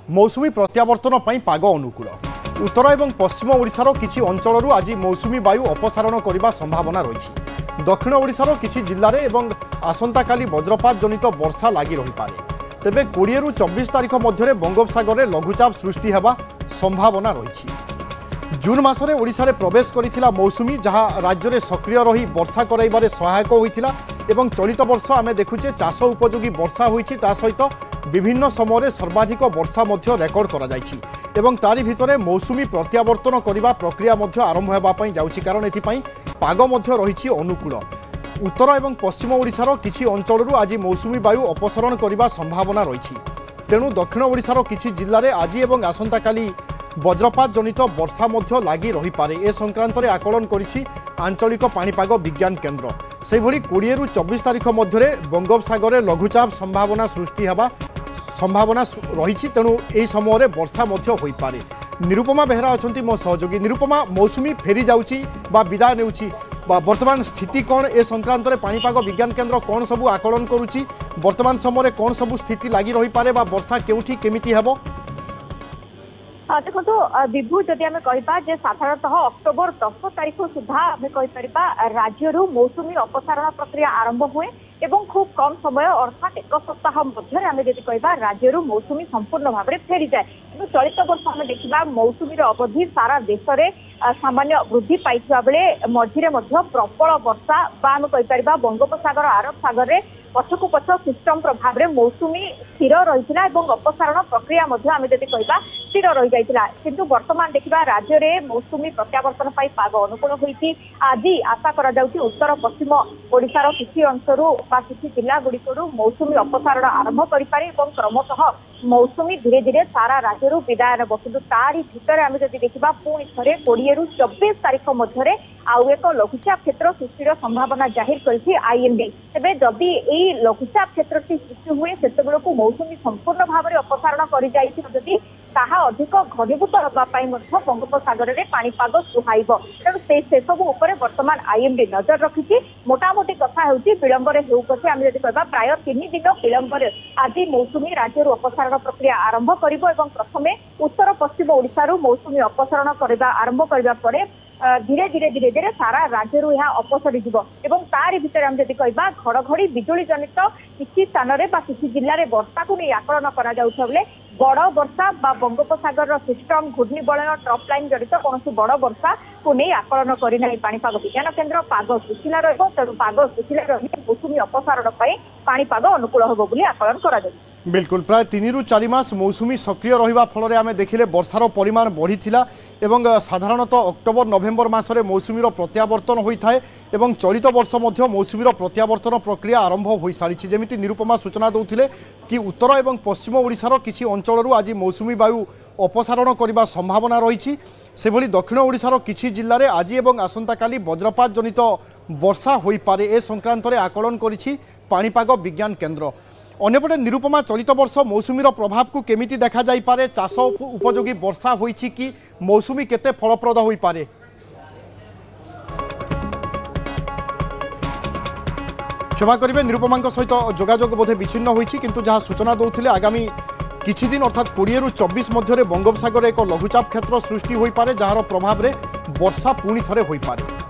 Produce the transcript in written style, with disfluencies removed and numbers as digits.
मौसुमी प्रत्यावर्तन पर पाग अनुकूल उत्तर और पश्चिम ओडिशार किछि अंचलरू आज मौसुमी वायु अपसारण करने संभावना रही। दक्षिण ओडिशार किछि जिल्लार एवं आसंता काली वज्रपात जनित वर्षा लगी रही पारे। तेबे 20 रु 24 तारिख मध्य बंगोपसागर में लघुचाप सृष्टि होगा संभावना रही। जून मासरे ओडिशा रे प्रवेश करिथिला मौसुमी जहाँ राज्य में सक्रिय रही वर्षा कराइबारे सहायक होइथिला एवं चलित वर्ष आमे देखुचे चाष उपयोगी वर्षा होइछि। ता सहित विभिन्न समय सर्वाधिक वर्षा मध्य रेकर्ड करा जाइछि एवं तारि भितरे मौसुमी प्रत्यावर्तन करने प्रक्रिया मध्य आरंभ होगापाई जाउछि। कारण एथिपाई पाग मध्य रहिछि अनुकूल। उत्तर और पश्चिम ओडिशार किछि अंचलरू आज मौसुमी वायु अपसारण करने संभावना रही। तेणु दक्षिण ओडिशार किछि जिल्लारे आज एवं आसंता काली वज्रपात जनित वर्षा मध्य लगी रही पारे। ए संक्रांत में आकलन करिछि आंचलिक पाणीपाग विज्ञान केन्द्र। से भली 20 रु 24 तारिख मध्य बंगोपसागर में लघुचाप संभावना सृष्टि होगा संभावना रही। तेणु यही समय वर्षा मध्य होई पारे। निरुपमा बेहरा अच्छा मो सहयोगी। निरुपमा, मौसुमी फेरी जाउछि बा विदाय नेउछि वर्तमान स्थिति कौन? ए संक्रांत में पाणीपाग विज्ञान केन्द्र कौन सबू आकलन करुछि? वर्तमान समय कौन सबू स्थिति लगी रही पारे बा वर्षा केउठी केमिति हेबो? देखो विभू जदि आम कह साधारणतः अक्टोबर 10 तारिख सुधा आम कहीपर राज्य मौसुमी अपसारण प्रक्रिया आरंभ हुए एवं खूब कम समय अर्थात एक सप्ताह मध्य आम जब कह राज्य मौसुमी संपूर्ण भाव में फेरी जाए। कि चलित वर्ष आम देखा मौसुमी अवधि सारा देश में सामान्य वृद्धि पाई बेले मझिरे प्रबल वर्षा आम कहीपर बंगोपसागर आरब सागर में पछकु पछ सिस्टम प्रभाव में मौसुमी स्थिर रही अपसारण प्रक्रिया आम जब कह स्थिर रही जाइतिला। किंतु वर्तमान देखा राज्य में मौसुमी प्रत्यावर्तन पाग अनुकूल होती। आज आशा करा जाउछि उत्तर पश्चिम ओडिशार किछि अंशरू बा किछि जिला गुड़िकरू मौसुमी अपसारण आरंभ करिपारे एवं क्रमशः मौसुमी धीरे धीरे सारा राज्य विदाय नेब। किंतु तारी भितर आम जदि देखा पुणी थे 20 रु 24 तारिख मध्य आउ एक लघुचाप क्षेत्र सृष्टिर संभावना जाहिर करिछि आईएमडी। तेबे जदि एई लघुचाप क्षेत्रटी सृष्टि हुए सेतेबेलकु मौसुमी संपूर्ण भाव में अपसारण करि जाइछि जदि ताहा अधिक घनीभूत होगापाई बंगोपसागर में पाणीपाग सुहाइब। तेणु से सब उपर वर्तमान आईएमडी नजर रखिछि। मोटामोटी कथा होउछि विलंबरे हेउ पछे आम जदि कहबा प्राय 3 दिन विलंबरे आज मौसुमी राज्य अपसारण प्रक्रिया आरंभ करिबो एवं प्रथमे उत्तर पश्चिम ओडिशा मौसुमी अपसारण करबा आरंभ करबा परे धीरे धीरे धीरे धीरे सारा राज्य अपसरी एवं तारि भितर आम जदि कहबा घड़घड़ी बिजुली जनित किसी स्थान में किसी जिले में वर्षा को नहीं आकलन करा बेले बड़ वर्षा बा बंगोपसागर सिस्टम घूर्णिबलय ट्रफ लाइन जनित कौन बड़ वर्षा को नहीं आकलन करना पाणीपाग विज्ञान केन्द्र। पाग सुशीला तेणु पाग सुशीला रही मौसुमी अपसारण पाणीपाग अनुकूल होब बोली आकलन करा जाय। बिल्कुल प्राय 3 रु 4 मास मौसुमी सक्रिय रहिबा फल आम देखिले वर्षार परिमाण बढ़ी साधारणतः अक्टोबर नवेम्बर मासरे मौसुमीर प्रत्यावर्तन होता है एवं चलित वर्ष मध्य मौसुमीर प्रत्यावर्तन प्रक्रिया आरंभ हो सारी। जमिति निरुपमा सूचना दौथिले कि उत्तर और पश्चिम ओडिशार किछि अंचलरू आज मौसुमी वायु अपसारण करने संभावना रही। से भली दक्षिण ओडिशार किछि जिल्ला रे आज एवं आसंता काली वज्रपात जनित वर्षा होई पारे। ए संक्रांत में आकलन करिछि पाणीपाग विज्ञान केन्द्र। अन्यपटे निरुपमा चलित वर्ष मौसुमीर प्रभाव को केमिति देखा जाई पारे? चाष उपयोगी वर्षा होइछि कि मौसुमी केते फलप्रद होई पारे? क्षमा करेंगे निरुपमा सहित जोगाजोग बोधे विच्छिन्न होइछि किंतु जहाँ सूचना दौथिले आगामी किछि दिन अर्थात 20 रु 24 मध्य बंगोपसागर एक लघुचाप क्षेत्र सृष्टि होई पारे जहार प्रभाव में वर्षा पुणी थरे होई पारे।